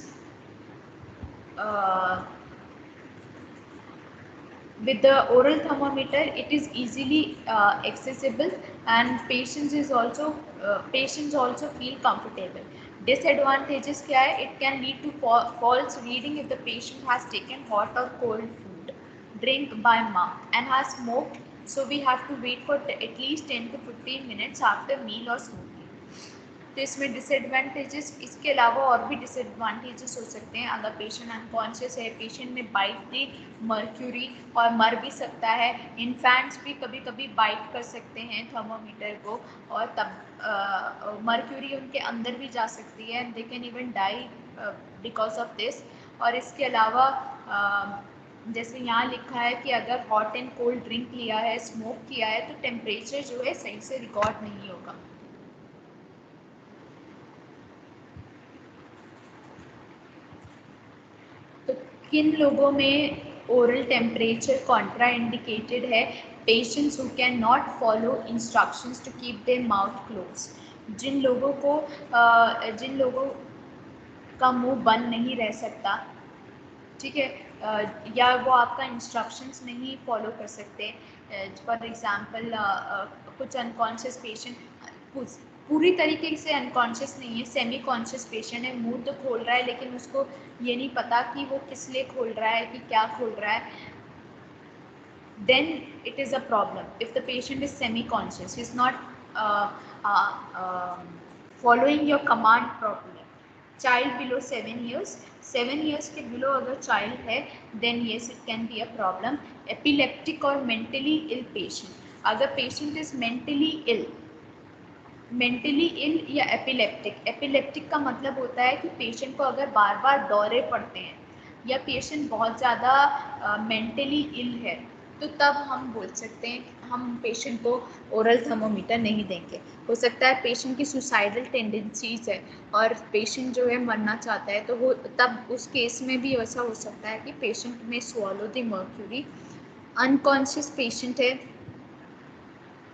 with the oral thermometer it is easily accessible, and patients also feel comfortable. Disadvantages क्या है? It can lead to false reading if the patient has taken hot or cold food, drink by mouth, and has smoked. So we have to wait for at least 10 to 15 minutes after meal or smoking. तो इसमें disadvantages, इसके अलावा और भी disadvantages हो सकते हैं. अगर पेशेंट अनकॉन्शियस है, पेशेंट में बाइट दी मर्क्यूरी और मर भी सकता है. इन्फेंट्स भी कभी कभी बाइट कर सकते हैं थर्मोमीटर को, और तब मर्क्यूरी उनके अंदर भी जा सकती है, they can even die because of this. और इसके अलावा जैसे यहाँ लिखा है कि अगर हॉट एंड कोल्ड ड्रिंक लिया है, स्मोक किया है, तो टेम्परेचर जो है सही से रिकॉर्ड नहीं होगा. तो किन लोगों में ओरल टेम्परेचर कॉन्ट्रा इंडिकेटेड है? Patients who can not follow instructions to keep their mouth close. जिन लोगों का मुंह बंद नहीं रह सकता, ठीक है, या वो आपका इंस्ट्रक्शंस नहीं फॉलो कर सकते. फॉर एग्जांपल कुछ अनकॉन्शियस पेशेंट पूरी तरीके से अनकॉन्शियस नहीं है, सेमी कॉन्शियस पेशेंट है, मुंह तो खोल रहा है लेकिन उसको ये नहीं पता कि वो किस लिए खोल रहा है, कि क्या खोल रहा है. then it is a problem. If the patient is semi conscious, he is not following your command properly. Child below 7 years, 7 years के बिलो अगर चाइल्ड है then yes it can be a problem. Epileptic और mentally ill patient, अगर patient is mentally ill या epileptic का मतलब होता है कि पेशेंट को अगर बार बार दौरे पड़ते हैं या पेशेंट बहुत ज़्यादा मेंटली इल है तो तब हम बोल सकते हैं कि हम पेशेंट को ओरल थर्मोमीटर नहीं देंगे। हो सकता है पेशेंट की सुसाइडल टेंडेंसीज है और पेशेंट जो है मरना चाहता है तो वो तब उस केस में भी ऐसा हो सकता है कि पेशेंट में swallow the mercury. Unconscious patient है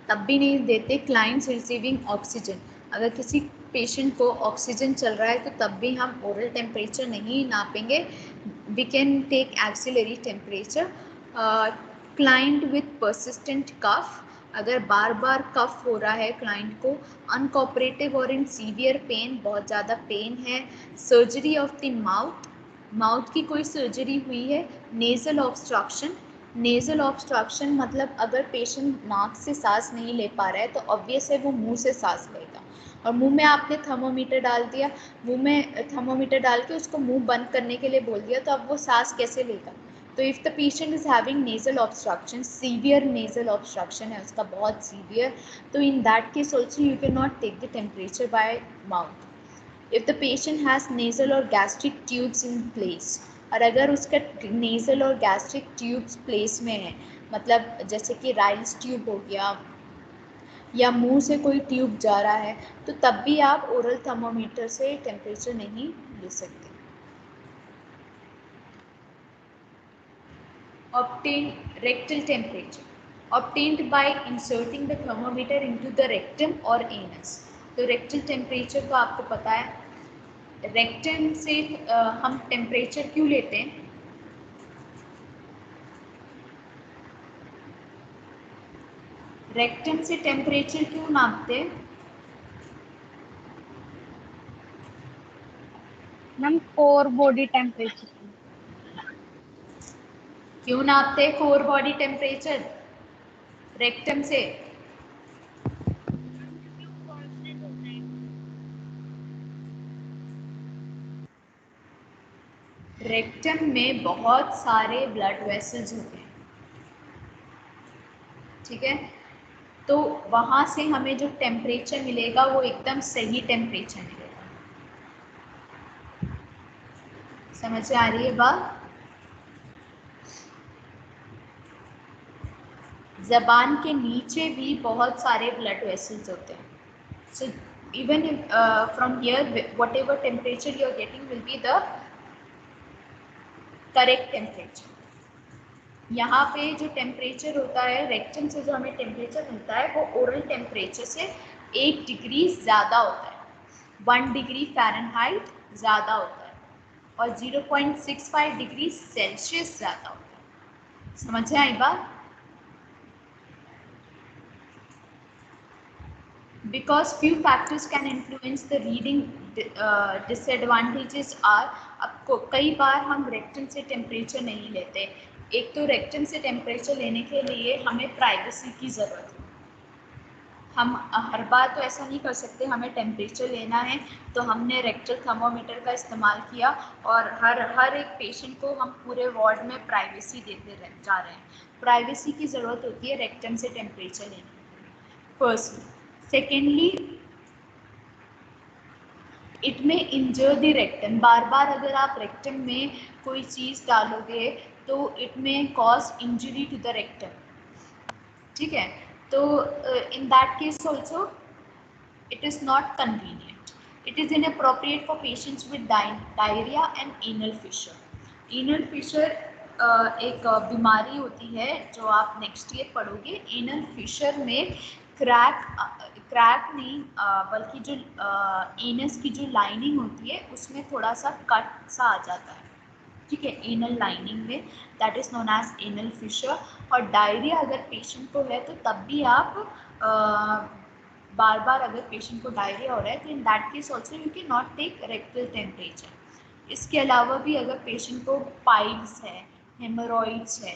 तब भी नहीं देते। क्लाइंट्स रिसीविंग ऑक्सीजन, अगर किसी पेशेंट को ऑक्सीजन चल रहा है तो तब भी हम ओरल टेम्परेचर नहीं नापेंगे। We can take axillary temperature. Client with persistent cough, अगर बार बार कफ हो रहा है क्लाइंट को। अनकोऑपरेटिव और इन सीवियर पेन, बहुत ज़्यादा पेन है। सर्जरी ऑफ द माउथ की कोई सर्जरी हुई है। नेज़ल ऑब्स्ट्रक्शन, नेज़ल ऑब्स्ट्रक्शन मतलब अगर पेशेंट नाक से सांस नहीं ले पा रहा है तो ऑब्वियस है वो मुंह से सांस लेगा और मुंह में आपने थर्मोमीटर डाल दिया, मुंह में थर्मोमीटर डाल के उसको मुंह बंद करने के लिए बोल दिया तो अब वो सांस कैसे लेगा। तो if the patient is having nasal obstruction, severe nasal obstruction है उसका, बहुत सीवियर, तो in that case also you can not take the temperature by mouth. If the patient has nasal और गैस्ट्रिक ट्यूब्स इन प्लेस, और अगर उसका nasal और gastric tubes place में है, मतलब जैसे कि राइल्स ट्यूब हो गया या मुंह से कोई ट्यूब जा रहा है, तो तब भी आप ओरल थर्मोमीटर से टेम्परेचर नहीं ले सकते। Obtain rectal temperature, obtained by inserting the thermometer into the rectum or anus। तो rectal temperature का आपको पता है, रेक्टम से हम टेम्परेचर क्यों लेते हैं? रेक्टम से टेम्परेचर क्यों नापते हैं? Ma'am core body temperature. क्यों नापते हैं कोर बॉडी टेम्परेचर रेक्टम से? रेक्टम में बहुत सारे ब्लड वेसल्स होते हैं, ठीक है, तो वहाँ से हमें जो टेम्परेचर मिलेगा वो एकदम सही टेम्परेचर मिलेगा। समझ में आ रही है बात? ज़बान के नीचे भी बहुत सारे ब्लड वेसल्स होते हैं। So even from here whatever temperature you are getting will be the correct temperature. यहाँ पे जो टेम्परेचर होता है रेक्टम से, जो हमें टेम्परेचर मिलता है वो ओरल टेम्परेचर से 1 डिग्री ज़्यादा होता है, 1 डिग्री फ़ारेनहाइट ज़्यादा होता है और 0.65 डिग्री सेल्सियस ज़्यादा होता है। समझ में आई बात? Because few factors can influence the reading, disadvantages are, आपको कई बार हम रेक्टम से टेम्परेचर नहीं लेते। एक तो रेक्टम से टेम्परेचर लेने के लिए हमें प्राइवेसी की ज़रूरत है। हम हर बार तो ऐसा नहीं कर सकते, हमें टेम्परेचर लेना है तो हमने रेक्टल थर्मोमीटर का इस्तेमाल किया और हर एक पेशेंट को हम पूरे वार्ड में प्राइवेसी देते जा रहे हैं। प्राइवेसी की ज़रूरत होती है रेक्टम से टेम्परेचर लेने के लिए, फर्स्टली। सेकेंडली, इट में इंजर द रेक्टम, बार बार अगर आप रेक्टम में कोई चीज़ डालोगे तो it may cause injury to the rectum, ठीक है, तो in that case also it is not convenient. It is inappropriate for patients with diarrhea and anal fissure. Anal fissure एक बीमारी होती है जो आप नेक्स्ट ईयर पढ़ोगे। एनल फिशर में क्रैक नहीं बल्कि जो एनस की जो लाइनिंग होती है उसमें थोड़ा सा कट सा आ जाता है, ठीक है, एनल लाइनिंग में, that is known as anal fissure. और डायरिया अगर पेशेंट को है तो तब भी आप बार बार अगर पेशेंट को डायरिया हो रहा है तो in that case also you can not take rectal temperature. इसके अलावा भी अगर पेशेंट को पाइल्स है, हेमोरॉइड्स है,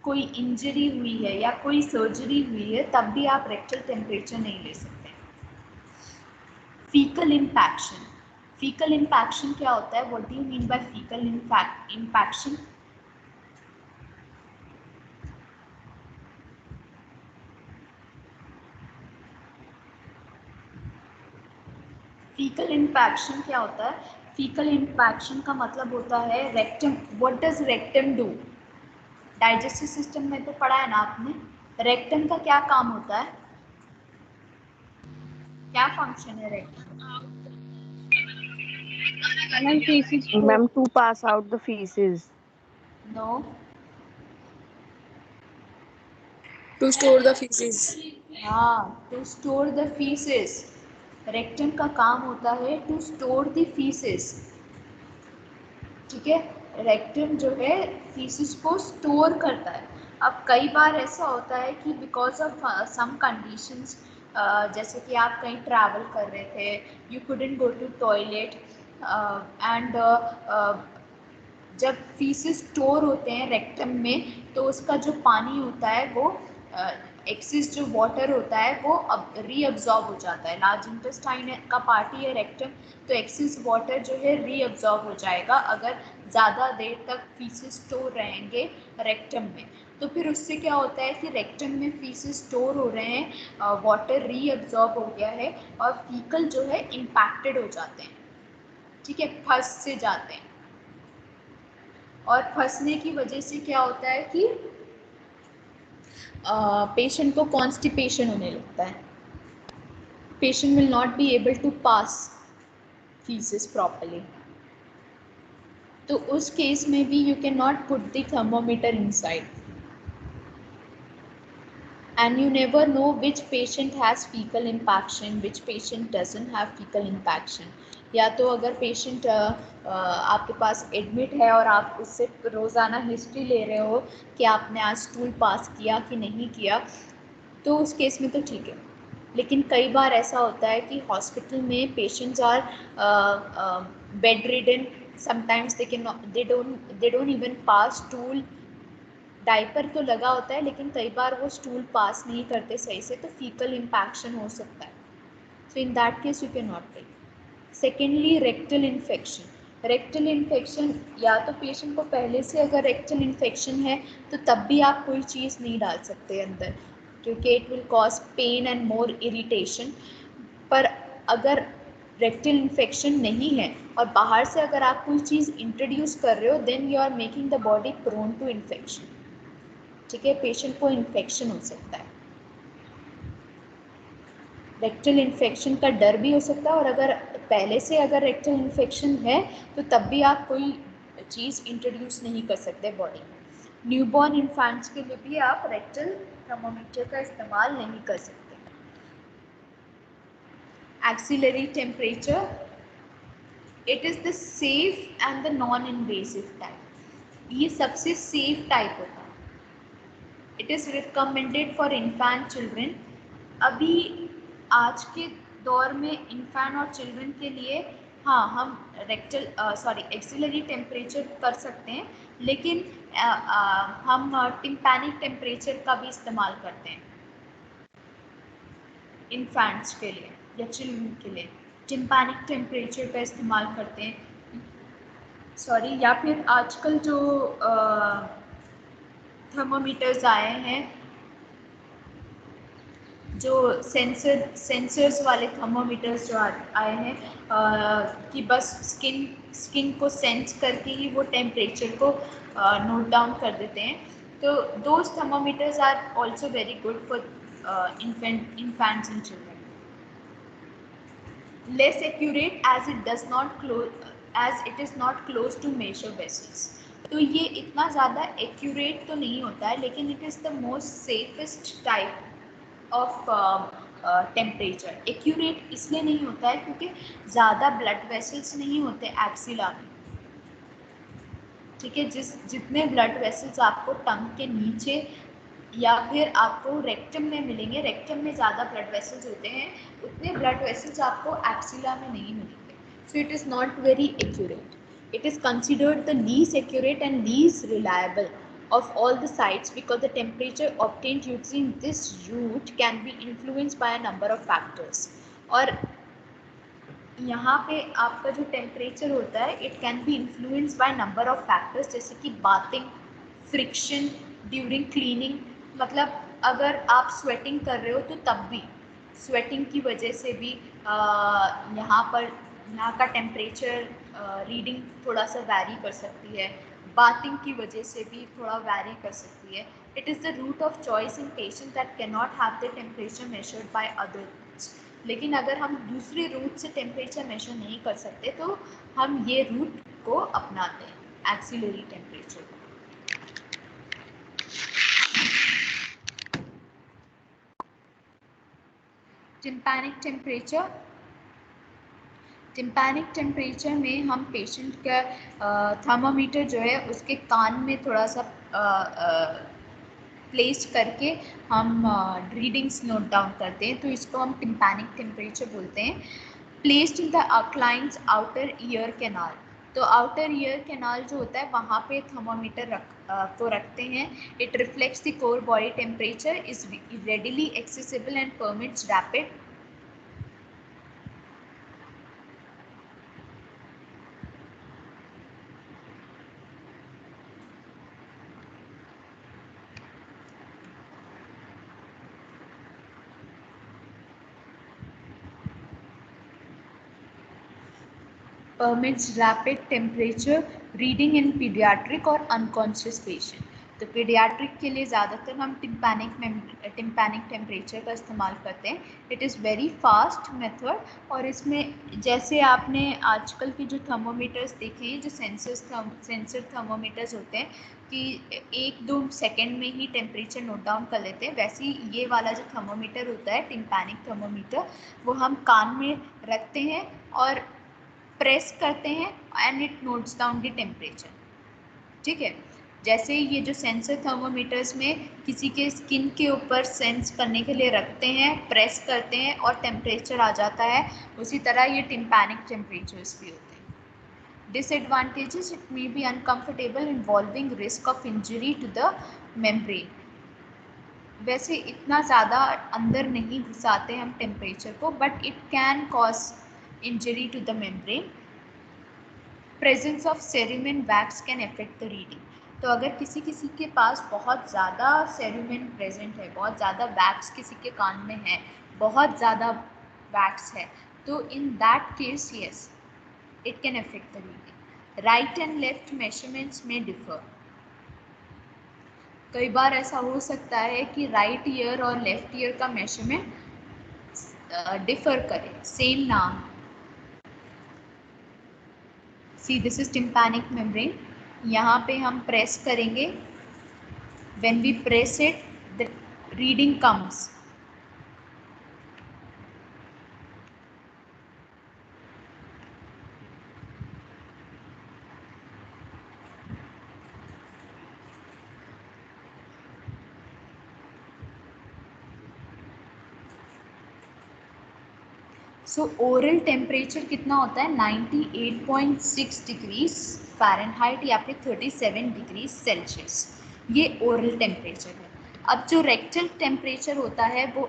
कोई इंजरी हुई है या कोई सर्जरी हुई है तब भी आप रेक्टल टेम्परेचर नहीं ले सकते। फीकल इम्पैक्शन, फीकल इम्पैक्शन क्या होता है? What do you mean by faecal impaction? Faecal impaction क्या होता है? फीकल इम्पैक्शन का मतलब होता है rectum. What does rectum do? Digestive system में तो पढ़ा है ना आपने, रेक्टम का क्या काम होता है? क्या फंक्शन है रेक्टम? मैम feces को Ma'am, to pass out the feces. नो, To store the feces. हाँ, to store the faeces. Rectum का काम होता है टू स्टोर द फीसेस, ठीक है। रेक्टम जो है फीसिस को स्टोर करता है। अब कई बार ऐसा होता है कि बिकॉज ऑफ सम कंडीशंस, जैसे कि आप कहीं ट्रैवल कर रहे थे, you couldn't go to toilet, and जब फीसेस स्टोर होते हैं रेक्टम में तो उसका जो पानी होता है वो एक्सिस जो वाटर होता है वो अब रीअब्जॉर्ब हो जाता है। लार्ज इंटेस्टाइन का पार्ट ही है रेक्टम, तो एक्सिस वाटर जो है रीअब्जॉर्ब हो जाएगा अगर ज़्यादा देर तक फीसेस स्टोर रहेंगे रेक्टम में। तो फिर उससे क्या होता है कि रेक्टम में फीसेस स्टोर हो रहे हैं, वाटर रीअब्जॉर्ब हो गया है और फीकल जो है इम्पैक्टेड हो जाते हैं, ठीक है, फंस से जाते हैं। और फंसने की वजह से क्या होता है कि पेशेंट को कॉन्स्टिपेशन होने लगता है। Patient will not be able to pass faeces properly. तो उस केस में भी you can not put the thermometer inside, and you never know which patient has fecal impaction, which patient doesn't have fecal impaction। या तो अगर patient आपके पास admit है और आप उससे रोज़ाना हिस्ट्री ले रहे हो कि आपने आज स्टूल पास किया कि नहीं किया, तो उस केस में तो ठीक है। लेकिन कई बार ऐसा होता है कि हॉस्पिटल में patients are bedridden, sometimes they don't even pass stool, diaper तो लगा होता है लेकिन कई बार वो स्टूल पास नहीं करते सही से, तो फीकल इम्पैक्शन हो सकता है। So in that case you can not take. Secondly, rectal infection. Rectal infection, या तो पेशेंट को पहले से अगर रेक्टल इन्फेक्शन है तो तब भी आप कोई चीज़ नहीं डाल सकते अंदर, क्योंकि it will cause pain and more irritation. पर अगर रेक्टल इन्फेक्शन नहीं है और बाहर से अगर आप कोई चीज़ इंट्रोड्यूस कर रहे हो, then you are making the body prone to infection, ठीक है। पेशेंट को इन्फेक्शन हो सकता है, रेक्टल इन्फेक्शन का डर भी हो सकता है, और अगर पहले से अगर रेक्टल इन्फेक्शन है तो तब भी आप कोई चीज़ इंट्रोड्यूस नहीं कर सकते बॉडी में। न्यूबॉर्न इन्फेंट्स के लिए भी आप रेक्टल थर्मोमीटर का इस्तेमाल नहीं कर सकते। Axillary temperature, it is the safe and the non invasive type. ये सबसे सेफ टाइप होता है। It is recommended for infant children. अभी आज के दौर में इन्फेंट और चिल्ड्रन के लिए हाँ हम एक्सिलरी टेम्परेचर कर सकते हैं, लेकिन हम टिम्पैनिक टेम्परेचर का भी इस्तेमाल करते हैं इन्फेंट्स के लिए या चिल्ड्रन के लिए। टिम्पैनिक टेम्परेचर का इस्तेमाल करते हैं, या फिर आजकल जो थर्मोमीटर्स आए हैं, जो सेंसर्स वाले थर्मोमीटर्स जो आए हैं, कि बस स्किन को सेंस करके ही वो टेम्परेचर को नोट डाउन कर देते हैं। तो those thermometers are also very good for infants and children. Less accurate as it is not close to major vessels. तो ये इतना ज़्यादा एक्यूरेट तो नहीं होता है, लेकिन it is the most safest type of temperature. Accurate इसलिए नहीं होता है क्योंकि ज़्यादा ब्लड वेसल्स नहीं होते एक्सिला में, ठीक है। जितने ब्लड वेसल्स आपको टंग के नीचे या फिर आपको रेक्टम में मिलेंगे, रेक्टम में ज़्यादा ब्लड वेसल्स होते हैं, उतने ब्लड वेसल्स आपको एक्सिला में नहीं मिलेंगे। So it is not very accurate. It is considered the least accurate and least reliable of all the sites because the temperature obtained using this route can be influenced by a number of factors. और यहाँ पे आपका जो temperature होता है it can B influenced by number of factors, जैसे कि bathing, friction during cleaning, मतलब अगर आप स्वेटिंग कर रहे हो तो तब भी स्वेटिंग की वजह से भी यहाँ का टेम्परेचर रीडिंग थोड़ा सा वैरी कर सकती है, बाथिंग की वजह से भी थोड़ा वैरी कर सकती है. It is the route of choice in patient that can not have the temperature measured by others. लेकिन अगर हम दूसरे रूट से टेम्परेचर मेजर नहीं कर सकते तो हम ये रूट को अपनाते हैं, axillary temperature. Tympanic temperature. Tympanic temperature में हम पेशेंट का थर्मामीटर जो है उसके कान में थोड़ा सा प्लेस करके हम रीडिंग्स नोट डाउन करते हैं, तो इसको हम टिम्पैनिक टेम्परेचर बोलते हैं. Placed in the clients outer ear canal. तो आउटर ईयर कैनाल जो होता है वहाँ पे थर्मामीटर को रखते हैं. It reflects the core body temperature, is readily accessible and permits rapid temperature reading in paediatric और अनकॉन्शियस पेशेंट. तो पीडियाट्रिक के लिए ज़्यादातर हम टिम्पैनिक टेम्परेचर का इस्तेमाल करते हैं. It is very fast method, और इसमें जैसे आपने आजकल के जो थर्मोमीटर्स देखे हैं, जो सेंसर थर्मोमीटर्स होते हैं कि 1-2 सेकेंड में ही टेम्परेचर नोट डाउन कर लेते हैं, वैसे ही ये वाला जो थर्मोमीटर होता है टिम्पैनिक थर्मोमीटर, वो हम कान में रखते हैं और प्रेस करते हैं and it notes down the temperature. ठीक है. जैसे ये जो सेंसर थर्मोमीटर्स में किसी के स्किन के ऊपर सेंस करने के लिए रखते हैं, प्रेस करते हैं और टेम्परेचर आ जाता है, उसी तरह ये टिम्पैनिक टेम्परेचर्स भी होते हैं. Disadvantages. It may be uncomfortable involving risk of injury to the membrane. वैसे इतना ज़्यादा अंदर नहीं घुसाते हम टेम्परेचर को, but it can cause injury to the membrane. Presence of cerumen wax can affect the reading. तो अगर किसी के पास बहुत ज़्यादा सेरुमेन प्रेजेंट है, बहुत ज़्यादा वैक्स किसी के कान में है, बहुत ज़्यादा वैक्स है, तो in that case yes it can affect the reading. Right and left measurements में डिफर. कई बार ऐसा हो सकता है कि राइट ईयर और लेफ्ट ईयर का मेजरमेंट डिफर करे, सेम ना हो. See, this is tympanic membrane. यहाँ पे हम प्रेस करेंगे. When we press it, the reading comes. So oral temperature कितना होता है 98.6 डिग्रीज फ़ारेनहाइट या फिर 37 डिग्रीज सेल्सियस. ये ओरल टेम्परेचर है. अब जो रेक्टल टेम्परेचर होता है वो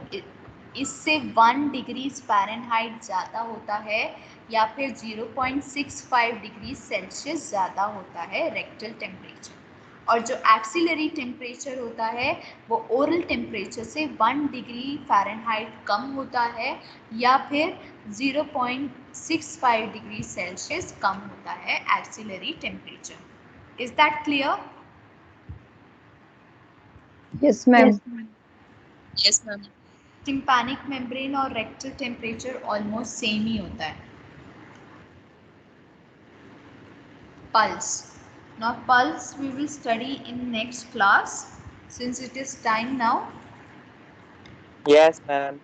इससे 1 डिग्रीज फ़ारेनहाइट ज़्यादा होता है या फिर 0.65 डिग्री सेल्सियस ज़्यादा होता है रेक्टल टेम्परेचर. और जो एक्सिलरी टेम्परेचर होता है वो ओरल टेम्परेचर से 1 डिग्री फ़ारेनहाइट कम होता है या फिर 0.65 डिग्री सेल्सियस कम होता है axillary temperature. Is that clear? Yes ma'am. Yes ma'am. Tympanic membrane और रेक्टल टेम्परेचर ऑलमोस्ट सेम ही होता है. Pulse. Now pulse we will study in next class since it is time now. Yes, ma'am.